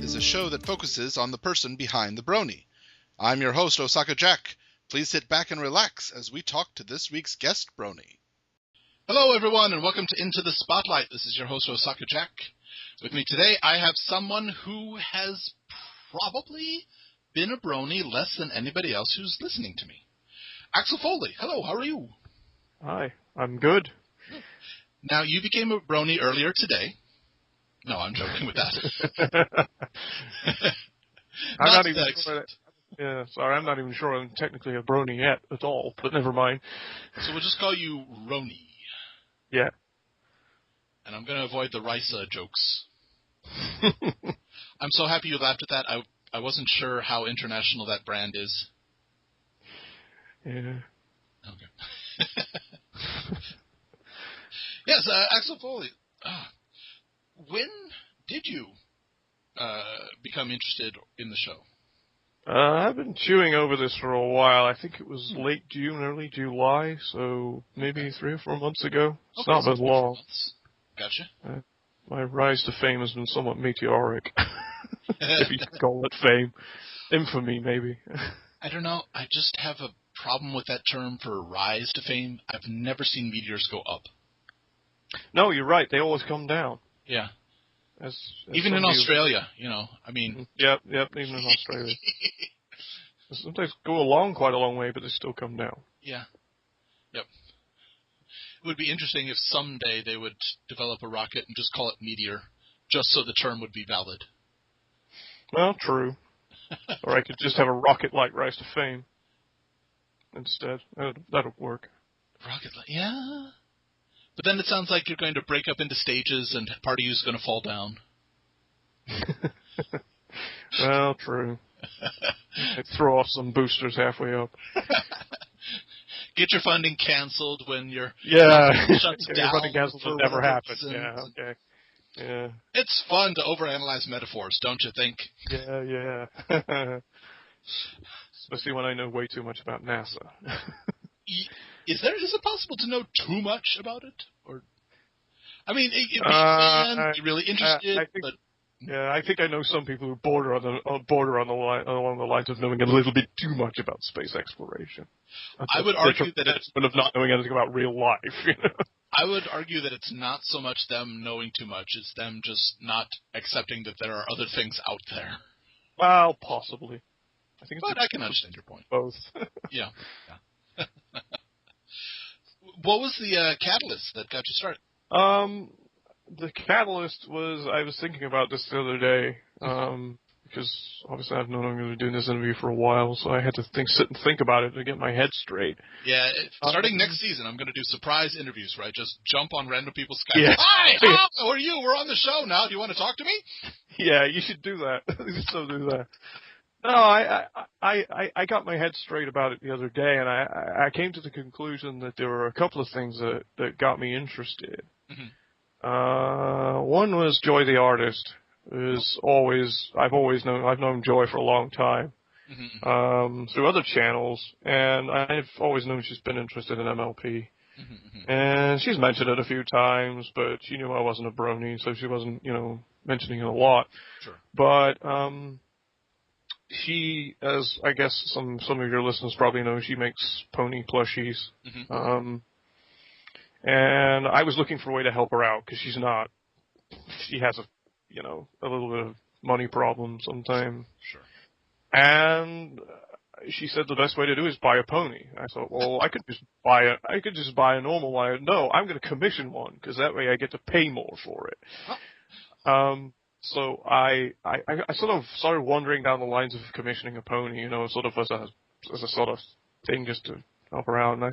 is a show that focuses on the person behind the Brony. I'm your host, Osaka Jack. Please sit back and relax as we talk to this week's guest Brony. Hello, everyone, and welcome to Into the Spotlight. This is your host, Osaka Jack. With me today, I have someone who has probably been a Brony less than anybody else who's listening to me. Axel Foaly, hello, how are you? Hi, I'm good. Now, you became a Brony earlier today. No, I'm joking with that. I'm not even sure. Yeah, sorry, I'm not even sure I'm technically a Brony yet at all, but never mind. So we'll just call you Roni. Yeah. And I'm going to avoid the Risa jokes. I'm so happy you laughed at that. I wasn't sure how international that brand is. Yeah. Okay. Yes, Axel Foaly. When did you become interested in the show? I've been chewing over this for a while. I think it was late June, early July, so maybe 3 or 4 months ago. It's not been long. Gotcha. My rise to fame has been somewhat meteoric, if you could call it fame. Infamy, maybe. I don't know. I just have a problem with that term for rise to fame. I've never seen meteors go up. No, you're right. They always come down. Yeah. As even in Australia, I mean... Yep, even in Australia. Sometimes go quite a long way, but they still come down. Yeah. Yep. It would be interesting if someday they would develop a rocket and just call it meteor, just so the term would be valid. Well, true. Or I could just have a rocket-like rise to fame instead. That'll work. Rocket-like, yeah. But then it sounds like you're going to break up into stages and part of you is going to fall down. Well, true. I'd throw off some boosters halfway up. Get your funding canceled when your shuts down. Your funding canceled will never happen. Yeah, okay. Yeah. It's fun to overanalyze metaphors, don't you think? Yeah. Especially when I know way too much about NASA. Is it possible to know too much about it? Or, I mean, be a fan, be really interested, I think I know some people who border along the lines of knowing a little bit too much about space exploration. I would argue that it's of not knowing anything about real life. I would argue that it's not so much them knowing too much; it's them just not accepting that there are other things out there. Well, possibly. But I can understand your point. Both. Yeah. What was the catalyst that got you started? The catalyst was, I was thinking about this the other day, because obviously I've known I'm going to be doing this interview for a while, so I had to sit and think about it to get my head straight. Yeah, starting next season, I'm going to do surprise interviews where I just jump on random people's Skype. Yeah. Hi, how are you? We're on the show now. Do you want to talk to me? Yeah, you should do that. You should still do that. No, I got my head straight about it the other day, and I came to the conclusion that there were a couple of things that got me interested. Mm-hmm. One was Joy the artist. I've known Joy for a long time, through other channels, and I've always known she's been interested in MLP. Mm-hmm. And she's mentioned it a few times, but she knew I wasn't a Brony, so she wasn't, mentioning it a lot. Sure. But, she, as I guess some of your listeners probably know, she makes pony plushies. Mm-hmm. And I was looking for a way to help her out, because she has a little bit of money problem sometimes. Sure. And she said the best way to do is buy a pony. I thought, well, I could just buy a normal one. No, I'm going to commission one, because that way I get to pay more for it. Oh. So I sort of started wandering down the lines of commissioning a pony, sort of as a sort of thing just to help around. And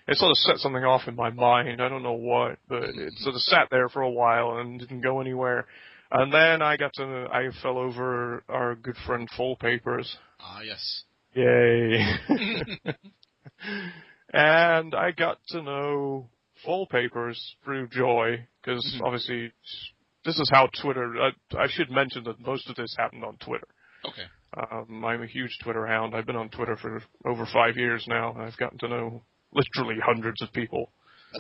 it sort of set something off in my mind. I don't know what, but it sort of sat there for a while and didn't go anywhere. And then I fell over our good friend Full Papers. Ah, yes. Yay. And I got to know Full Papers through Joy, because obviously this is how Twitter, I should mention that most of this happened on Twitter. Okay. I'm a huge Twitter hound. I've been on Twitter for over 5 years now, and I've gotten to know literally hundreds of people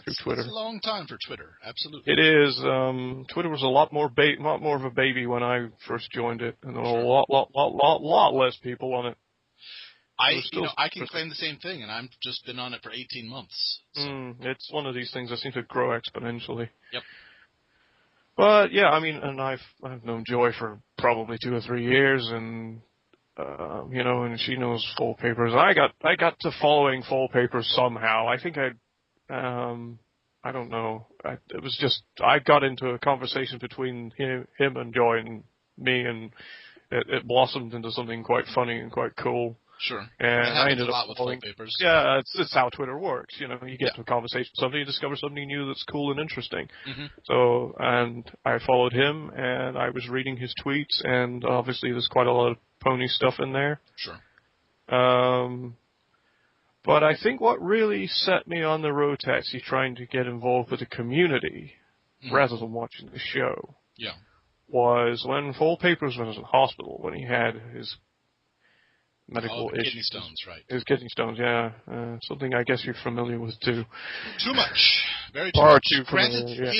through Twitter. That's a long time for Twitter, absolutely. It is. Twitter was a lot more of a baby when I first joined it, and there were a lot less people on it. I can claim the same thing, and I've just been on it for 18 months. So. It's one of these things that seem to grow exponentially. Yep. But yeah, I mean, and I've known Joy for probably 2 or 3 years, and and she knows Full Papers. I got to following Full Papers somehow. I think I don't know. It was just I got into a conversation between him and Joy and me, and it blossomed into something quite funny and quite cool. Sure. And I ended a lot up with following. Full Papers. Yeah, it's how Twitter works. You get to a conversation with somebody, you discover something new that's cool and interesting. Mm-hmm. So, and I followed him, and I was reading his tweets, and obviously there's quite a lot of pony stuff in there. Sure. But I think what really set me on the road to actually trying to get involved with the community, rather than watching the show, was when Full Papers was in hospital, when he had his medical issues. Kidney stones, right. His kidney stones, yeah. Something I guess you're familiar with, too. Too much. Very too Far much. too familiar, Granted,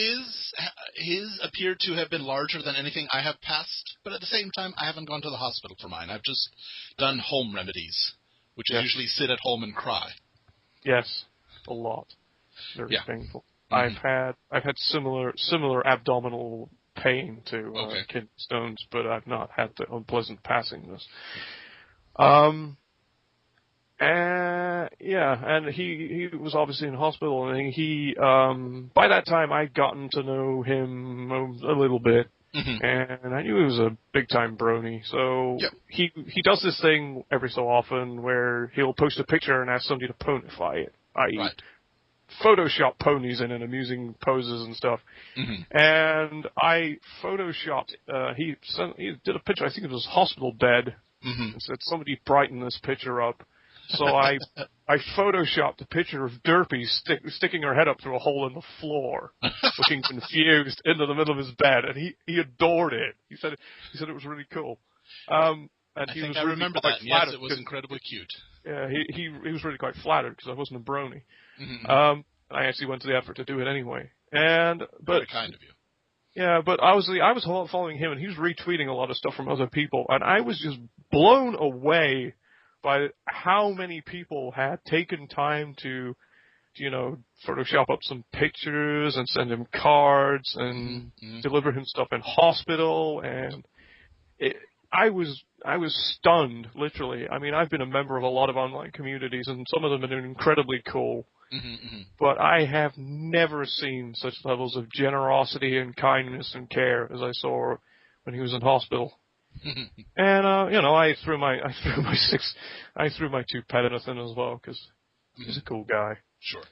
his appeared to have been larger than anything I have passed, but at the same time, I haven't gone to the hospital for mine. I've just done home remedies, which is usually sit at home and cry. Yes, a lot. Very painful. Mm-hmm. I've had similar abdominal pain to kidney stones, but I've not had the unpleasant passingness. And he was obviously in hospital, and he by that time I'd gotten to know him a little bit, and I knew he was a big time brony. So he does this thing every so often where he'll post a picture and ask somebody to ponify it, i.e. Photoshop ponies in amusing poses and stuff. And I photoshopped. He did a picture. I think it was hospital bed. And said, somebody brighten this picture up. So I photoshopped a picture of Derpy sticking her head up through a hole in the floor, looking confused into the middle of his bed, and he adored it. He said it was really cool. And I remember that. Yes, it was incredibly cute. Yeah, he was really quite flattered because I wasn't a brony. I actually went to the effort to do it anyway. But very kind of you. Yeah, but I was following him, and he was retweeting a lot of stuff from other people, and I was just blown away by how many people had taken time to Photoshop up some pictures and send him cards and deliver him stuff in hospital, and I was stunned, literally. I mean, I've been a member of a lot of online communities, and some of them have been incredibly cool. But I have never seen such levels of generosity and kindness and care as I saw when he was in hospital. And I threw my 2 pettiness in as well because he's a cool guy. Sure.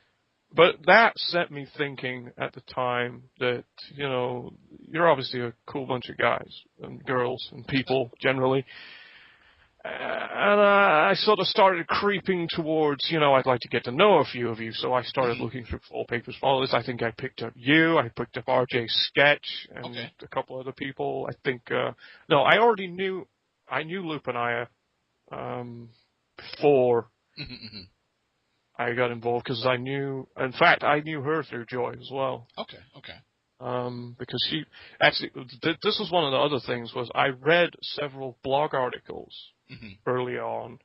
But that set me thinking at the time that you're obviously a cool bunch of guys and girls and people generally. And I sort of started creeping towards, I'd like to get to know a few of you, so I started looking through Full Papers followers. I think I picked up you, I picked up RJ Sketch, and a couple other people. I think, I knew Lupinaya, before I got involved, because I knew her through Joy as well. Okay. Because this was one of the other things, was I read several blog articles early on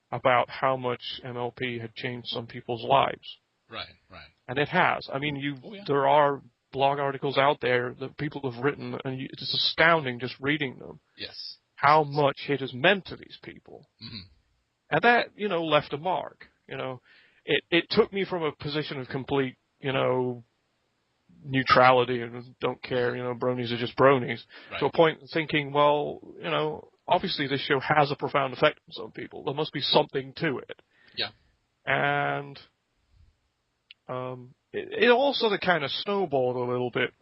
about how much MLP had changed some people's lives. Right. And it has. I mean, there are blog articles out there that people have written, and it's astounding just reading them. Yes. How much it has meant to these people. And that, left a mark. It took me from a position of complete, neutrality and don't care, bronies are just bronies, to a point of thinking, well, obviously this show has a profound effect on some people. There must be something to it. Yeah. And it all sort of kind of snowballed a little bit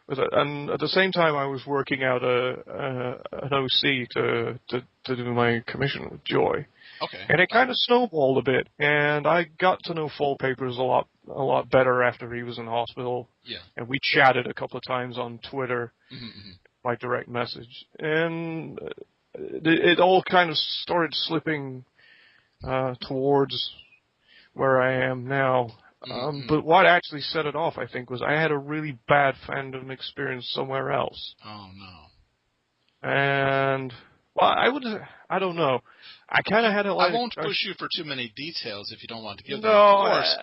and at the same time I was working out an OC to do my commission with Joy. Okay. And it kind of snowballed a bit, and I got to know Full Papers a lot better after he was in hospital. Yeah. And we chatted a couple of times on Twitter by direct message, and it all kind of started slipping towards where I am now. But what actually set it off, I think, was I had a really bad fandom experience somewhere else. Oh, no. And, well, I don't know. I kind of had I won't push you for too many details if you don't want to give them, no, of course.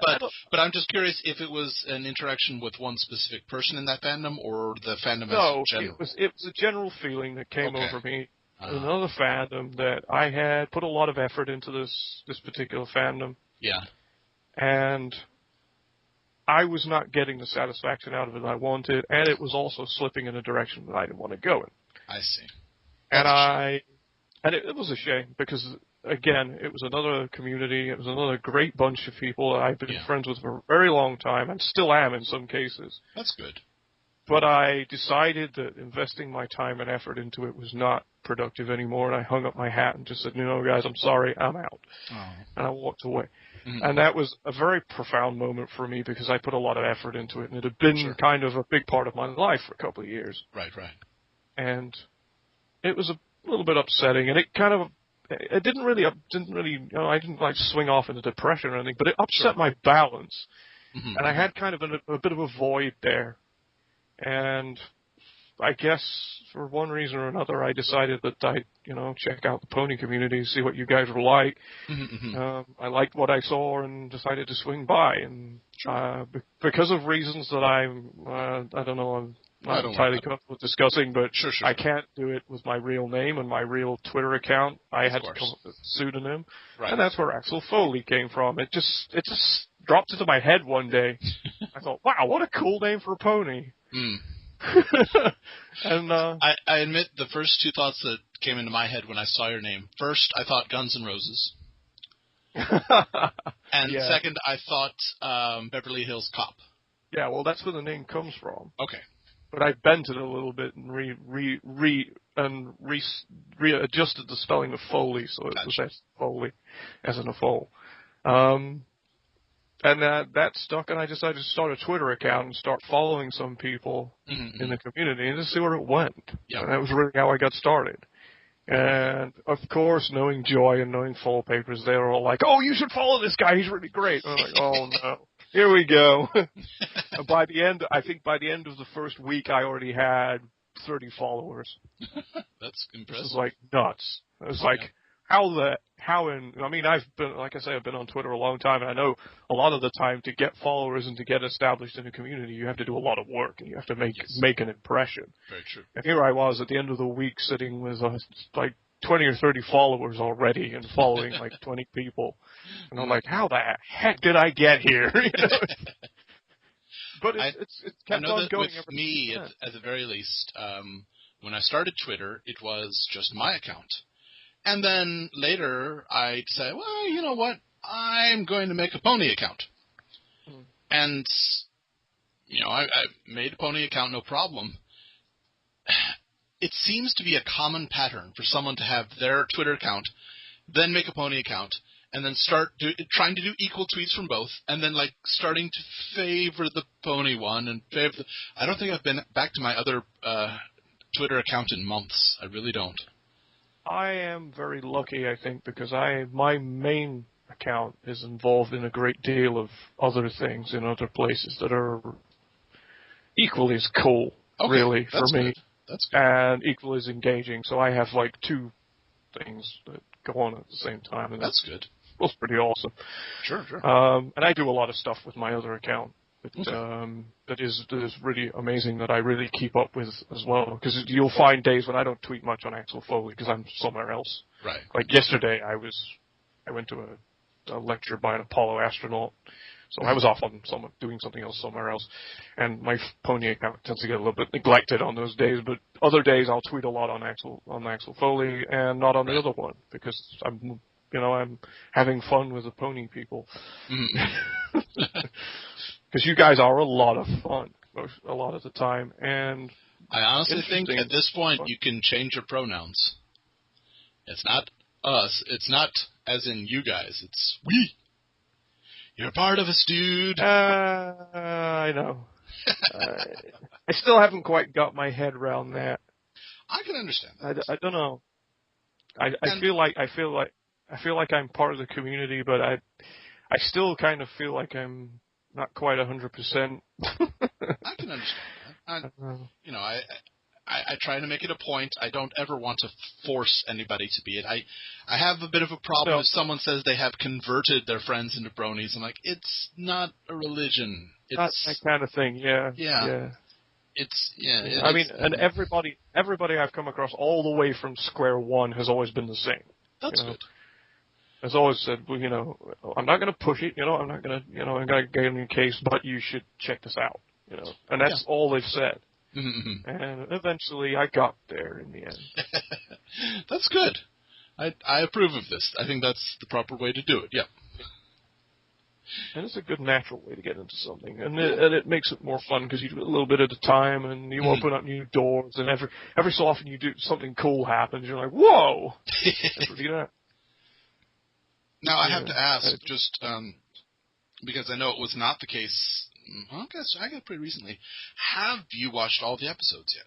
But I'm just curious if it was an interaction with one specific person in that fandom or the fandom as general. It was a general feeling that came over me. Another fandom that I had put a lot of effort into this particular fandom. Yeah. And I was not getting the satisfaction out of it I wanted, and it was also slipping in a direction that I didn't want to go in. I see. And it was a shame because, again, it was another community. It was another great bunch of people that I've been friends with for a very long time and still am in some cases. That's good. But I decided that investing my time and effort into it was not productive anymore, and I hung up my hat and just said, guys, I'm sorry, I'm out. Oh. And I walked away. Mm-hmm. And that was a very profound moment for me because I put a lot of effort into it, and it had been kind of a big part of my life for a couple of years. Right. And it was a little bit upsetting, and it kind of, it didn't really, I didn't like swing off into depression or anything, but it upset my balance. Mm-hmm. And I had kind of a bit of a void there. And I guess for one reason or another, I decided that I'd, check out the pony community, see what you guys were like. Mm-hmm. I liked what I saw and decided to swing by. And because of reasons that I'm not entirely comfortable discussing, but I can't do it with my real name and my real Twitter account. I had to come up with a pseudonym, and that's where Axel Foaly came from. It just dropped into my head one day. I thought, wow, what a cool name for a pony. Mm. And I admit the first two thoughts that came into my head when I saw your name. First, I thought Guns N' Roses. And second, I thought Beverly Hills Cop. Yeah, well, that's where the name comes from. Okay. But I bent it a little bit and readjusted the spelling of Foley, so it was Foley, as in a foal. And that stuck, and I decided to start a Twitter account and start following some people in the community and just see where it went. Yep. And that was really how I got started. And, of course, knowing Joy and knowing Fall Papers, they were all like, oh, you should follow this guy, he's really great. And I'm like, oh, no. Here we go. By the end of the first week, I already had 30 followers. That's impressive. This was like nuts. It was like, I've been on Twitter a long time, and I know a lot of the time to get followers and to get established in a community, you have to do a lot of work, and you have to make an impression. Very true. And here I was at the end of the week sitting with, 20 or 30 followers already and following 20 people. And I'm like, how the heck did I get here? But it's kept on going. With me, at the very least, when I started Twitter, it was just my account. And then later, I'd say, well, you know what? I'm going to make a pony account. Mm. And, I made a pony account, no problem. It seems to be a common pattern for someone to have their Twitter account, then make a pony account, and then start trying to do equal tweets from both, and then starting to favor the pony one and favor the... I don't think I've been back to my other Twitter account in months. I really don't. I am very lucky, I think, because my main account is involved in a great deal of other things in other places that are equally as cool, really, for me. Good. That's good. And equally as engaging. So I have two things that go on at the same time. And that's good. That's pretty awesome. Sure. And I do a lot of stuff with my other account. That is really amazing that I really keep up with as well. Because you'll find days when I don't tweet much on Axel Foaly because I'm somewhere else. Right. Like yesterday, I went to a lecture by an Apollo astronaut, so I was off on doing something else somewhere else. And my pony account tends to get a little bit neglected on those days. But other days, I'll tweet a lot on Axel Foaly and not on the other one because I'm having fun with the pony people. Mm-hmm. Because you guys are a lot of fun, a lot of the time, and I honestly think at this point you can change your pronouns. It's not us. It's not as in you guys. It's we. You're part of us, dude. I know. I still haven't quite got my head around that. I can understand that. I don't know. I feel like I'm part of the community, but I still kind of feel like I'm not quite 100%. I can understand that. I try to make it a point. I don't ever want to force anybody to be it. I have a bit of a problem if someone says they have converted their friends into bronies. I'm like, it's not a religion. It's not that kind of thing. Yeah. I mean, and everybody I've come across all the way from square one has always been the same. That's good. Has always said, well, I'm not going to push it, I'm not going to, I'm going to get in your case, but you should check this out, and that's all they've said. Mm-hmm. And eventually I got there in the end. That's good. I approve of this. I think that's the proper way to do it, yeah. And it's a good natural way to get into something. And it makes it more fun because you do it a little bit at a time and you open up new doors and every so often you do something cool happens. You're like, whoa! Now, I have to ask, just because I know it was not the case, I guess pretty recently, have you watched all the episodes yet?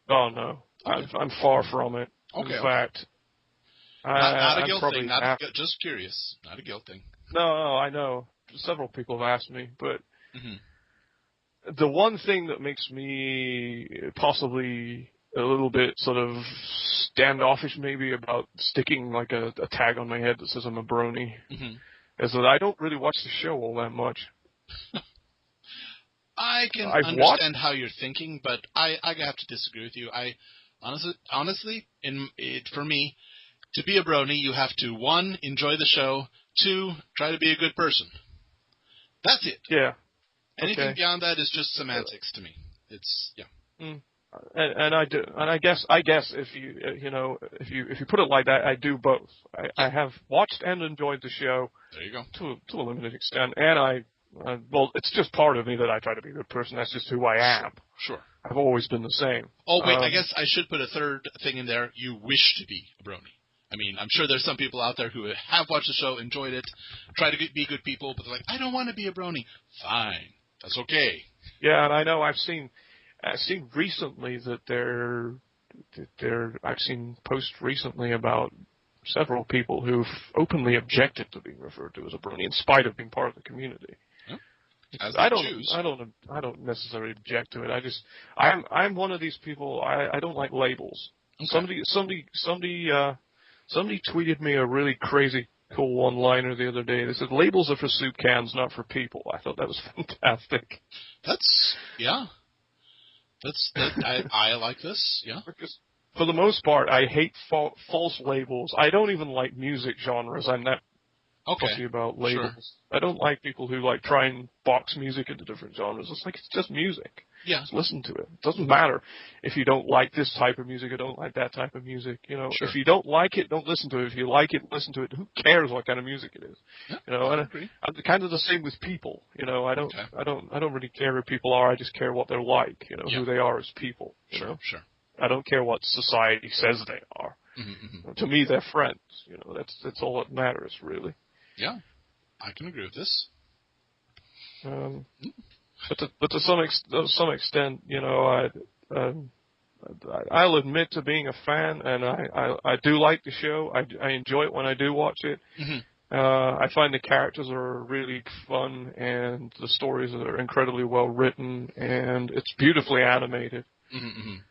Oh, no. Okay. I'm far from it. Okay. In fact, not a guilt thing. Just curious. Not a guilt thing. No, I know. Several people have asked me, but the one thing that makes me possibly a little bit sort of standoffish maybe about sticking like a tag on my head that says I'm a brony is that I don't really watch the show all that much. I can understand how you're thinking, but I have to disagree with you. I honestly, for me, to be a brony, you have to 1, enjoy the show, 2, try to be a good person. That's it. Yeah. Anything beyond that is just semantics to me. It's And I do, and I guess if you put it like that, I do both. I have watched and enjoyed the show. There you go. To a limited extent, and well, it's just part of me that I try to be a good person. That's just who I am. Sure. I've always been the same. Oh wait, I guess I should put a third thing in there. You wish to be a brony. I mean, I'm sure there's some people out there who have watched the show, enjoyed it, try to be good people, but they're like, I don't want to be a brony. Fine, that's okay. Yeah, and I know I've seen recently that I've seen posts recently about several people who've openly objected to being referred to as a brony in spite of being part of the community. Yeah. I don't necessarily object to it. I'm one of these people. I don't like labels. Okay. Somebody tweeted me a really crazy cool one-liner the other day. They said labels are for soup cans, not for people. I thought that was fantastic. I like this, yeah. Because for the most part, I hate false labels. I don't even like music genres. I'm not fussy about labels. Sure. I don't like people who try and box music into different genres. It's just music. Yeah. Just listen to it. It doesn't matter if you don't like this type of music or don't like that type of music. Sure. If you don't like it, don't listen to it. If you like it, listen to it. Who cares what kind of music it is? Yeah, I agree. I'm kind of the same with people. I don't really care who people are. I just care what they're like. Who they are as people. Sure. I don't care what society says they are. Mm-hmm. To me, they're friends. That's all that matters, really. Yeah, I can agree with this. But to some extent, I'll admit to being a fan, and I do like the show. I enjoy it when I do watch it. Mm-hmm. I find the characters are really fun, and the stories are incredibly well written, and it's beautifully animated. Mm-hmm.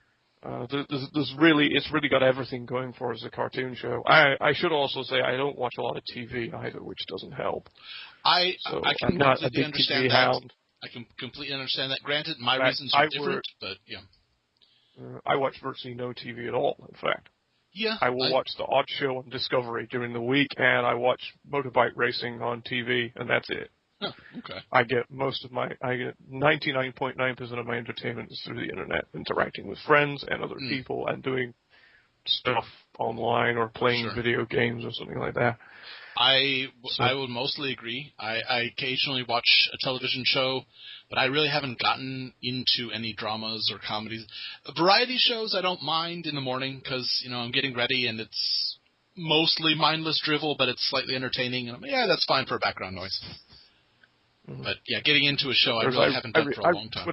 It's really got everything going for it as a cartoon show. I should also say I don't watch a lot of TV either, which doesn't help. I can completely understand that. Hound. I can completely understand that. Granted, my reasons are different, but yeah. I watch virtually no TV at all, in fact. Yeah. I will watch the odd show on Discovery during the week, and I watch motorbike racing on TV, and that's it. Oh, okay. I get 99.9% of my entertainment is through the internet, interacting with friends and other people and doing stuff online or playing video games or something like that. I would mostly agree. I occasionally watch a television show, but I really haven't gotten into any dramas or comedies. Variety shows I don't mind in the morning because, I'm getting ready and it's mostly mindless drivel, but it's slightly entertaining. And that's fine for background noise. Mm-hmm. But, getting into a show I really haven't done for a long time.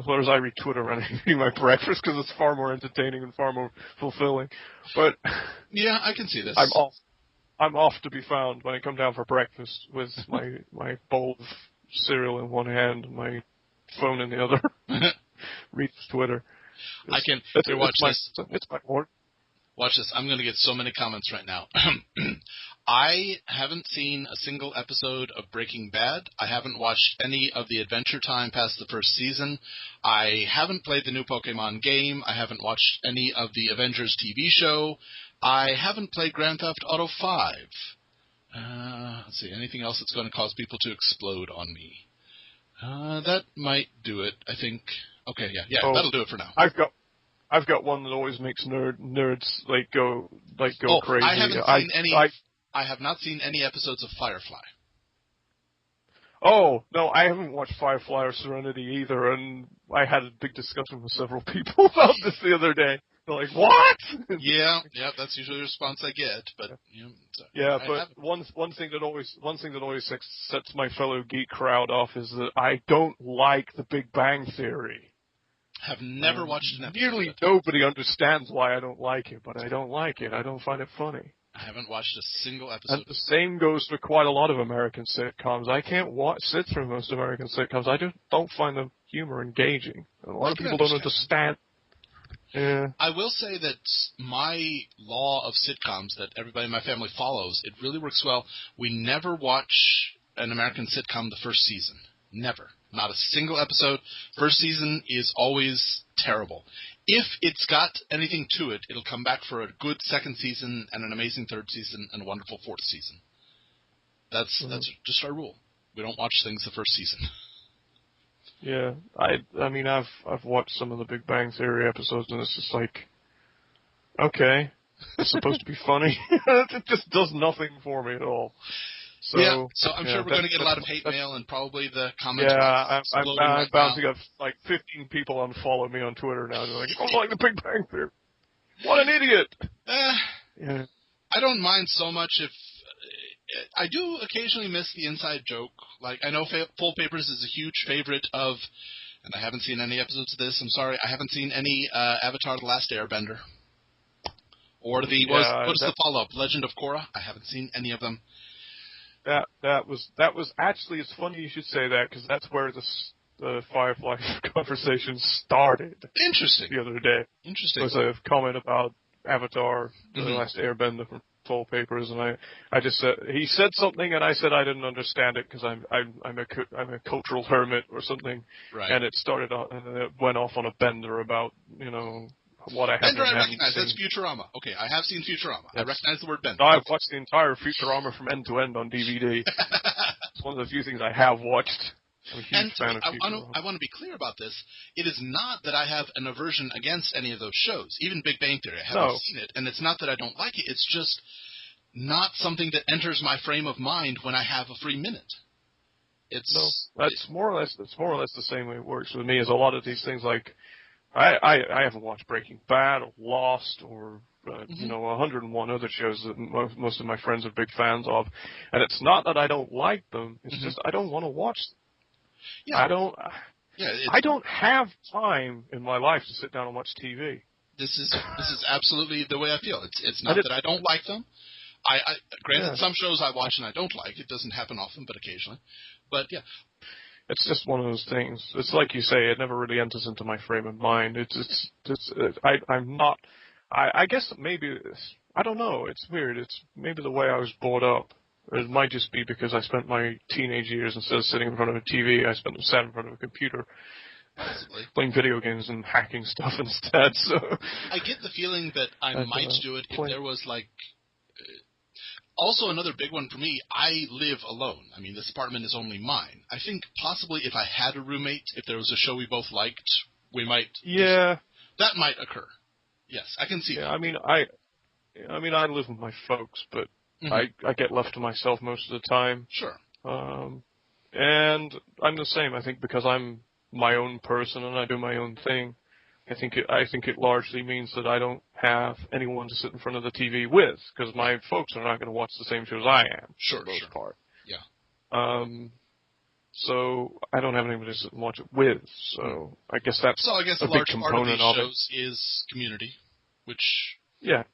Whereas I read Twitter and I'm eating my breakfast because it's far more entertaining and far more fulfilling. But yeah, I can see this. I'm off to be found when I come down for breakfast with my bowl of cereal in one hand and my phone in the other. Read Twitter. I can. It's Watch this. It's my board. Watch this. I'm going to get so many comments right now. I haven't seen a single episode of Breaking Bad. I haven't watched any of the Adventure Time past the first season. I haven't played the new Pokemon game. I haven't watched any of the Avengers TV show. I haven't played Grand Theft Auto 5. Let's see. Anything else that's going to cause people to explode on me? That might do it, I think. Okay, yeah, that'll do it for now. I've got one that always makes nerds go crazy. I have not seen any episodes of Firefly. Oh, no, I haven't watched Firefly or Serenity either, and I had a big discussion with several people about this the other day. They're like, what? Yeah, that's usually the response I get, but one thing that always sets my fellow geek crowd off is that I don't like The Big Bang Theory. Have never watched an episode. Nearly nobody understands why I don't like it, but I don't like it. I don't find it funny. I haven't watched a single episode. And the same goes for quite a lot of American sitcoms. I can't sit through most American sitcoms. I don't find the humor engaging. A lot of people don't understand. Yeah. I will say that my law of sitcoms that everybody in my family follows, it really works well. We never watch an American sitcom the first season. Never. Not a single episode. First season is always terrible. If it's got anything to it, it'll come back for a good second season and an amazing third season and a wonderful fourth season. That's just our rule. We don't watch things the first season. Yeah, I mean I've watched some of the Big Bang Theory episodes and it's just like, okay, it's supposed to be funny. It just does nothing for me at all. So I'm sure we're going to get a lot of hate mail and probably the comments. Yeah, I'm bound to get like 15 people unfollow me on Twitter now. They're like, "Oh, like the Big Bang Theory. What an idiot!" Yeah. I don't mind so much if I do occasionally miss the inside joke. Like I know Full Papers is a huge favorite of, and I haven't seen any episodes of this. I'm sorry, I haven't seen any Avatar: The Last Airbender or what is the follow-up, Legend of Korra. I haven't seen any of them. That was actually, it's funny you should say that because that's where the Firefly conversation started. Interesting. The other day. Interesting. It was a comment about Avatar, The Last Airbender from Full Papers, and I just said, he said something and I said I didn't understand it because I'm a cultural hermit or something. Right. And it started and it went off on a bender about, what I have. Bender, I recognize. That's Futurama. Okay, I have seen Futurama. Yes. I recognize the word Bender. No, I've watched the entire Futurama from end to end on DVD. It's one of the few things I have watched. I'm a huge fan of Futurama. I want to be clear about this. It is not that I have an aversion against any of those shows. Even Big Bang Theory. I haven't seen it. And it's not that I don't like it. It's just not something that enters my frame of mind when I have a free minute. That's more or less the same way it works with me as a lot of these things like I haven't watched Breaking Bad or Lost or 101 other shows that most of my friends are big fans of, and it's not that I don't like them. It's just I don't want to watch them. Yeah. I don't have time in my life to sit down and watch TV. This is absolutely the way I feel. It's not that I don't like them. Granted, some shows I watch and I don't like. It doesn't happen often, but occasionally. But yeah. It's just one of those things. It's like you say, it never really enters into my frame of mind. I'm not, I guess maybe, I don't know, it's weird. It's maybe the way I was brought up. It might just be because I spent my teenage years, instead of sitting in front of a TV, I sat in front of a computer. Possibly. Playing video games and hacking stuff instead, so. I get the feeling that I might do it if there was like, also, another big one for me, I live alone. I mean, this apartment is only mine. I think possibly if I had a roommate, if there was a show we both liked, we might... Yeah. That might occur. Yes, I can see that. I mean, I live with my folks, but I get left to myself most of the time. Sure. And I'm the same. I think because I'm my own person and I do my own thing, I think it largely means that I don't have anyone to sit in front of the TV with, because my folks are not going to watch the same shows I am. Sure, for the most part. Yeah. So I don't have anybody to sit and watch it with. So I guess that's a big component of it. Shows is Community, which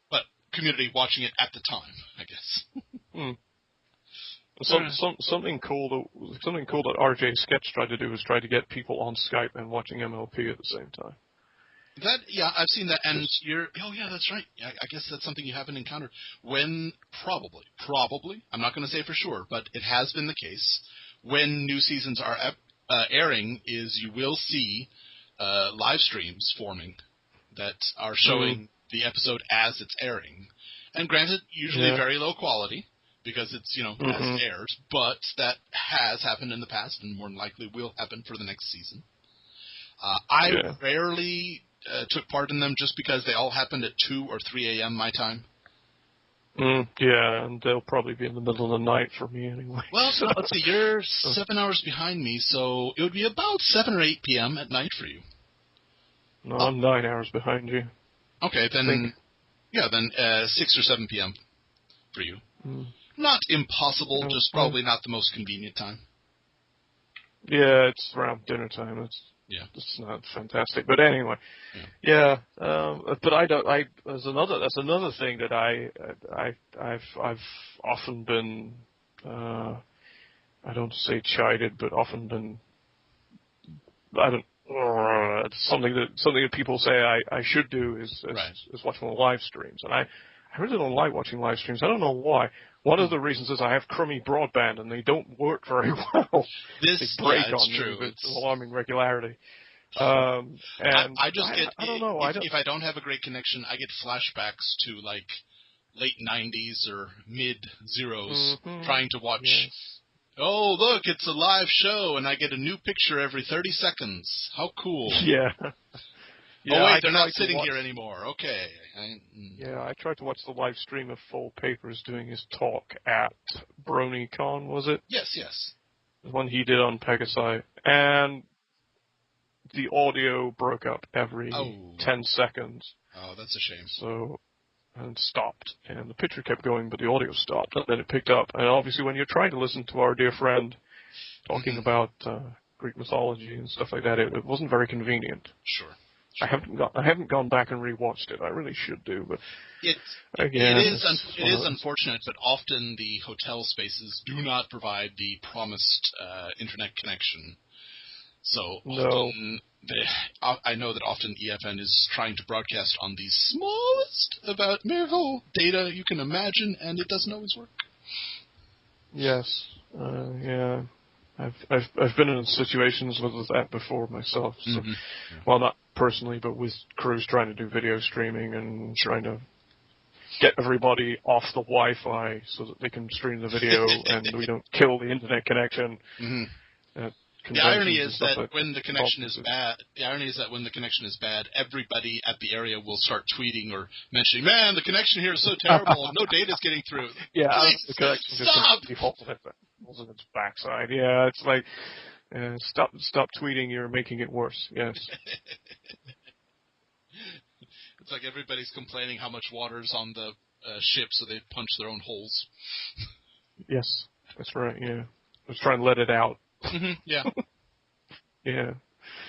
but Community watching it at the time, I guess. Hmm. Something cool that RJ Sketch tried to do was try to get people on Skype and watching MLP at the same time. I've seen that, and that's right. I guess that's something you haven't encountered. When probably, I'm not going to say for sure, but it has been the case when new seasons are airing, is you will see live streams forming that are showing the episode as it's airing, and granted, usually very low quality because it's as aired, but that has happened in the past, and more than likely will happen for the next season. I rarely took part in them just because they all happened at 2 or 3 a.m. my time. Yeah, and they'll probably be in the middle of the night for me anyway. Well, so let's see, you're 7 hours behind me, so it would be about 7 or 8 p.m. at night for you. No, I'm 9 hours behind you. Okay, then 6 or 7 p.m. for you. Not impossible, just probably not the most convenient time. Yeah, it's around dinner time. It's not fantastic, but anyway, but that's another thing that I've often been, I don't say chided, but often been, something that people say I should do is watch more live streams, and I really don't like watching live streams. I don't know why. One of the reasons is I have crummy broadband and they don't work very well. They break on me with alarming regularity. And I just get, I don't know. If I don't have a great connection, I get flashbacks to like late 90s or mid zeros trying to watch. Yes. Oh, look, it's a live show and I get a new picture every 30 seconds. How cool. Yeah. Oh, wait, they're not sitting here anymore. Okay. I tried to watch the live stream of Full Papers doing his talk at BronyCon, was it? Yes. The one he did on Pegasi. And the audio broke up every 10 seconds. Oh, that's a shame. And stopped. And the picture kept going, but the audio stopped. And then it picked up. And obviously when you're trying to listen to our dear friend talking about Greek mythology and stuff like that, it wasn't very convenient. Sure. I haven't gone back and rewatched it. I really should do, but it is unfortunate. But often the hotel spaces do not provide the promised internet connection. So often I know that often EFN is trying to broadcast on the smallest about miracle data you can imagine, and it doesn't always work. Yes. I've been in situations with that before myself. So, well, not personally, but with crews trying to do video streaming and trying to get everybody off the Wi-Fi so that they can stream the video and we don't kill the internet connection. The irony is that when the connection is bad, everybody at the area will start tweeting or mentioning, "Man, the connection here is so terrible. No data's getting through." Yeah, please, the connection stop. just defaults on its backside. Yeah, it's like stop tweeting. You're making it worse. Yes. It's like everybody's complaining how much water's on the ship, so they punch their own holes. Yes, that's right. Yeah, let's try and let it out. Yeah. Yeah.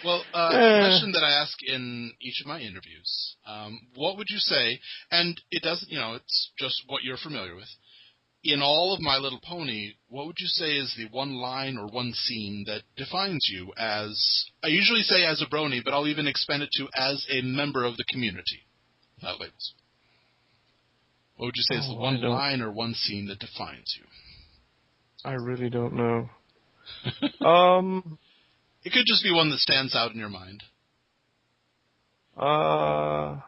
Well, a question that I ask in each of my interviews, what would you say, and it doesn't, it's just what you're familiar with, in all of My Little Pony, what would you say is the one line or one scene that defines you as, I usually say as a brony, but I'll even expand it to as a member of the community, without labels. What would you say is the one line or one scene that defines you? I really don't know. It could just be one that stands out in your mind. I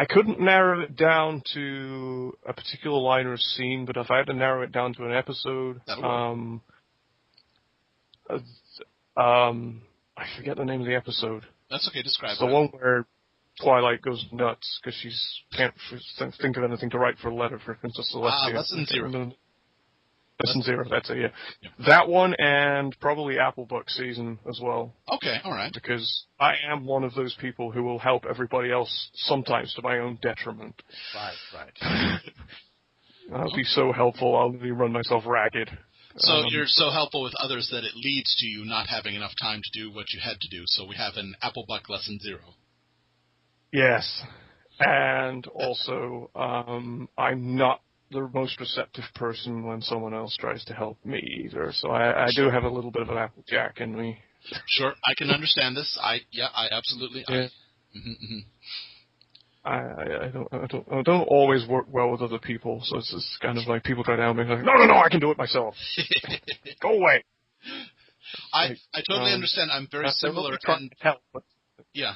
couldn't narrow it down to a particular line or scene, but if I had to narrow it down to an episode, I forget the name of the episode. That's okay, describe it. It's the one where Twilight goes nuts because she can't think of anything to write for a letter for Princess Celestia. Lesson 0. Lesson 0, that's it, yeah. That one and probably Applebuck season as well. Okay, all right. Because I am one of those people who will help everybody else sometimes to my own detriment. Right. I'll be so helpful, I'll really run myself ragged. So you're so helpful with others that it leads to you not having enough time to do what you had to do, so we have an Applebuck lesson 0. Yes. And also, I'm not the most receptive person when someone else tries to help me either. So I do have a little bit of an Applejack in me. Sure, I can understand this. I absolutely. Yeah. Mm-hmm. I don't always work well with other people, so it's just kind of like people try to help me, like, no, I can do it myself. Go away. I totally understand. I'm very similar. Trying to help, but yeah.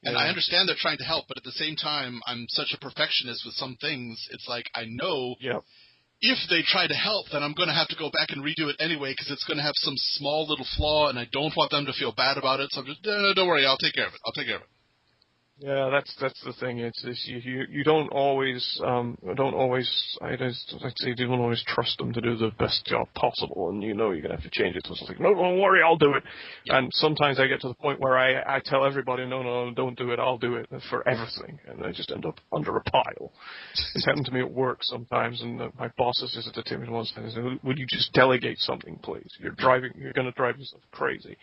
And I understand they're trying to help, but at the same time, I'm such a perfectionist with some things. It's like I know if they try to help, then I'm going to have to go back and redo it anyway because it's going to have some small little flaw, and I don't want them to feel bad about it. So I'm just, no, don't worry, I'll take care of it. Yeah, that's the thing. It's you don't always I'd say you don't always trust them to do the best job possible, and you know you're gonna have to change it. So it's like, no, don't worry, I'll do it. Yeah. And sometimes I get to the point where I tell everybody, no, don't do it, I'll do it for everything, and I just end up under a pile. It's happened to me at work sometimes, and my bosses just at the table once and said, "Would you just delegate something, please? You're gonna drive yourself crazy."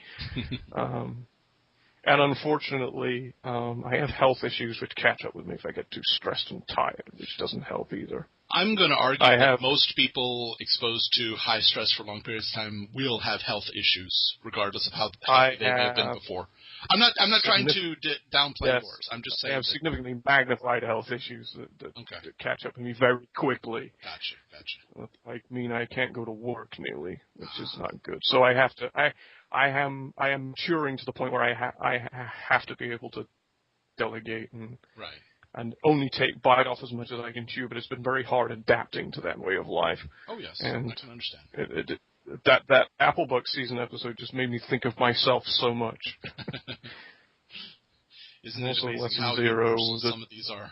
And unfortunately, I have health issues which catch up with me if I get too stressed and tired, which doesn't help either. I'm going to argue that most people exposed to high stress for long periods of time will have health issues, regardless of how healthy they may have been before. I'm not trying to downplay yours. I'm just saying I have significantly magnified health issues that catch up with me very quickly. Gotcha. Like mean I can't go to work nearly, which is not good. So I have to. I am maturing to the point where I have to be able to delegate and only bite off as much as I can chew. But it's been very hard adapting to that way of life. Oh yes, and I can understand. That Applebuck season episode just made me think of myself so much. Isn't it amazing how universal some of these are?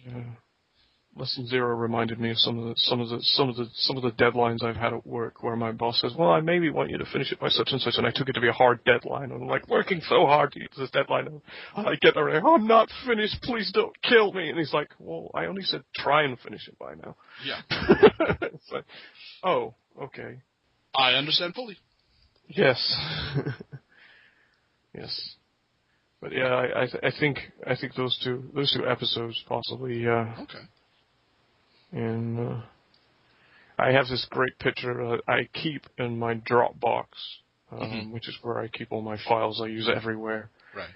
Yeah. Lesson Zero reminded me of some of the deadlines I've had at work where my boss says, "Well, I maybe want you to finish it by such and such," and I took it to be a hard deadline. And I'm like working so hard to get to this deadline. And I get there and I'm not finished. Please don't kill me. And he's like, "Well, I only said try and finish it by now." Yeah. It's like, oh, okay. I understand fully. Yes. Yes. But yeah, I think those two episodes possibly. Okay. And I have this great picture I keep in my Dropbox, which is where I keep all my files I use everywhere. Right.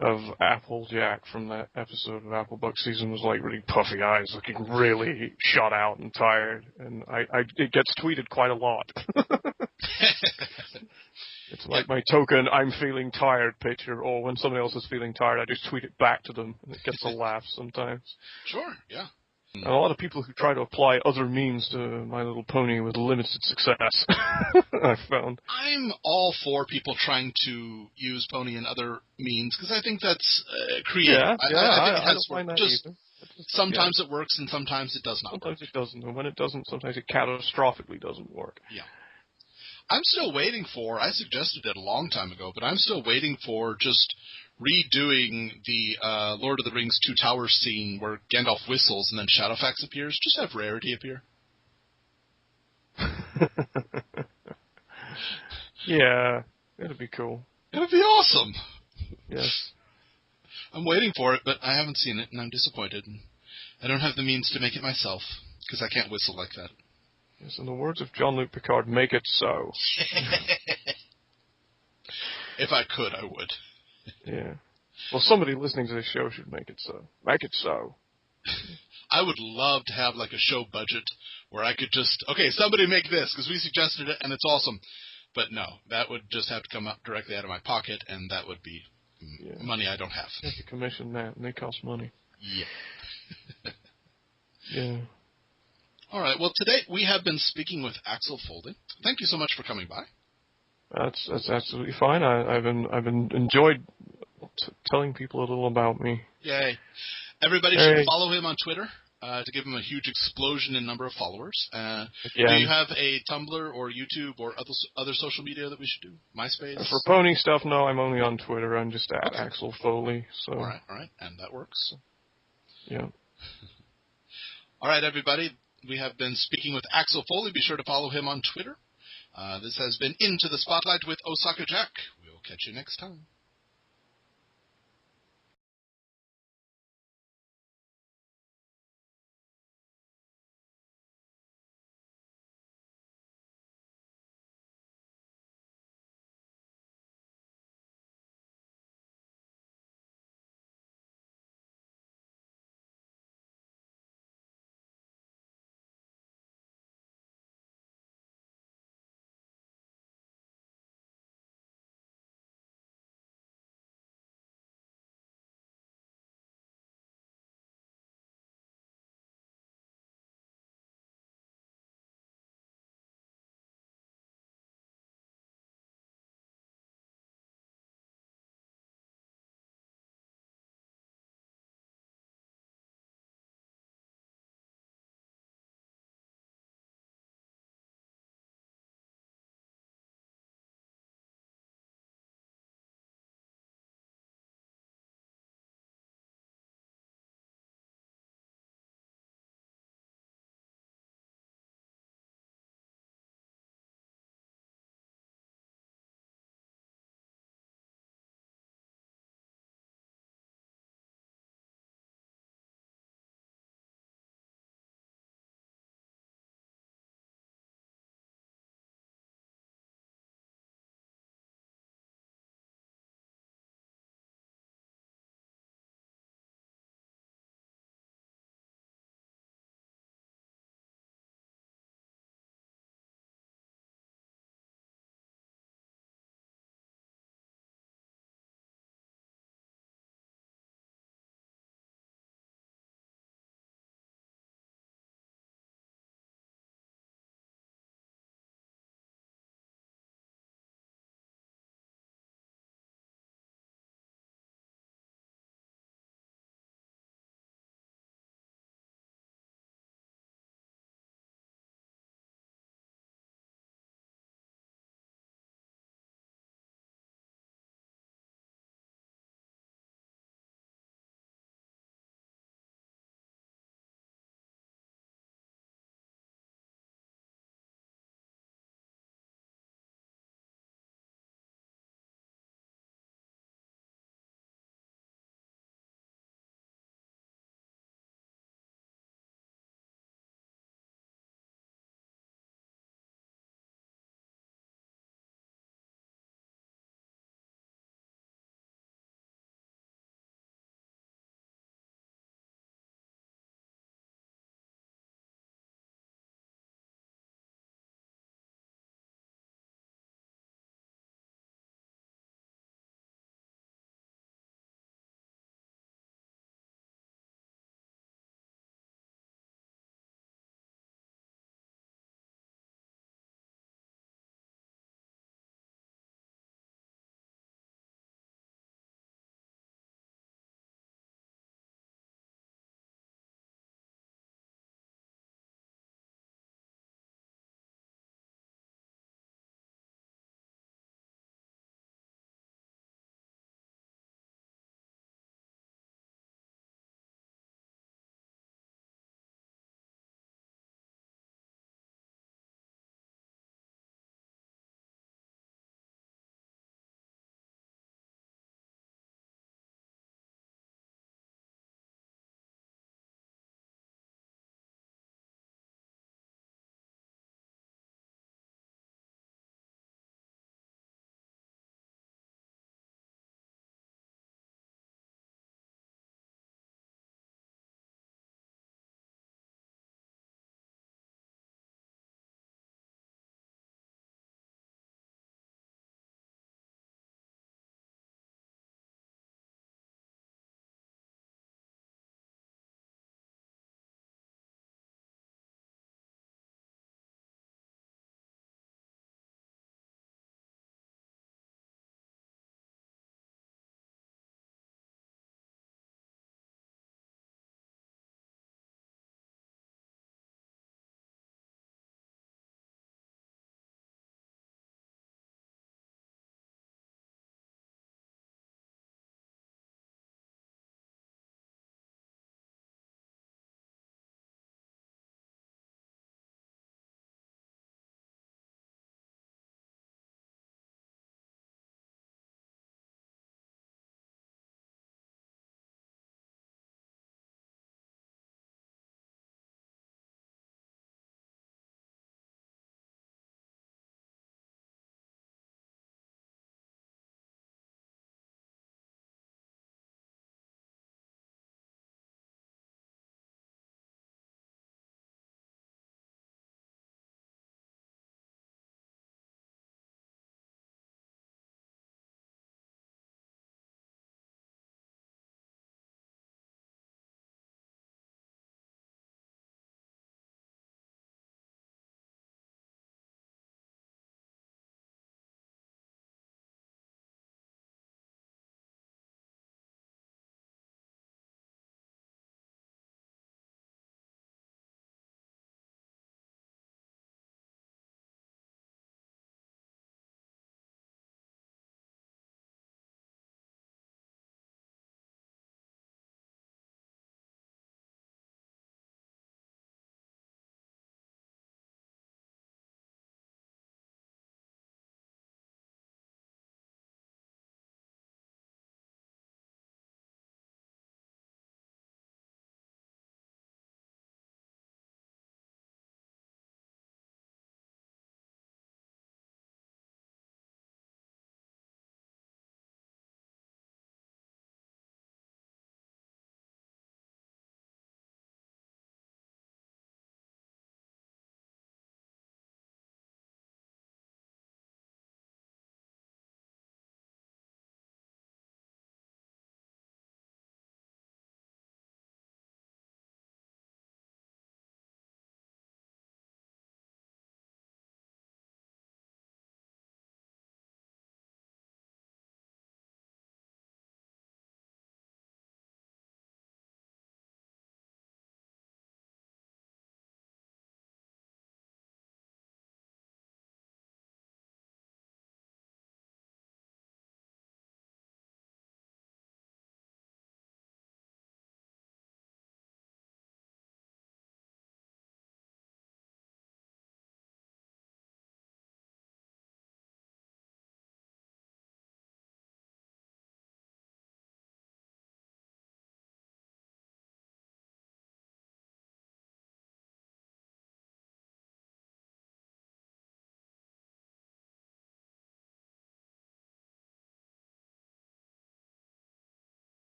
Of Applejack from that episode of Applebuck season was like really puffy eyes, looking really shot out and tired, and it gets tweeted quite a lot. It's like my token "I'm feeling tired" picture, or when somebody else is feeling tired, I just tweet it back to them, and it gets a laugh sometimes. Sure, yeah. And a lot of people who try to apply other memes to My Little Pony with limited success, I've found. I'm all for people trying to use Pony and other means, because I think that's creative. Yeah, I think it has don't mind that just either. sometimes it works and sometimes it does not Sometimes work. it doesn't, and when it doesn't, sometimes it catastrophically doesn't work. Yeah. I'm still waiting for, I suggested it a long time ago, but I'm still waiting for just redoing the Lord of the Rings Two Towers scene where Gandalf whistles and then Shadowfax appears. Just have Rarity appear. Yeah, it'd be cool. It'd be awesome. Yes. I'm waiting for it, but I haven't seen it, and I'm disappointed. I don't have the means to make it myself, because I can't whistle like that. Yes, in the words of Jean-Luc Picard, make it so. If I could, I would. Yeah. Well, somebody listening to this show should make it so. Make it so. I would love to have like a show budget where I could just, okay, somebody make this, because we suggested it, and it's awesome. But no, that would just have to come up directly out of my pocket, and that would be money I don't have. You have to commission that, and they cost money. Yeah. Yeah. All right. Well, today we have been speaking with Axel Foaly. Thank you so much for coming by. That's absolutely fine. I've been enjoyed telling people a little about me. Yay! Everybody should follow him on Twitter to give him a huge explosion in number of followers. Do you have a Tumblr or YouTube or other social media that we should do? MySpace? For pony stuff, no. I'm only on Twitter. I'm just at Axel Foaly. So. All right, and that works. Yeah. All right, everybody. We have been speaking with Axel Foaly. Be sure to follow him on Twitter. This has been Into the Spotlight with Osaka Jack. We'll catch you next time.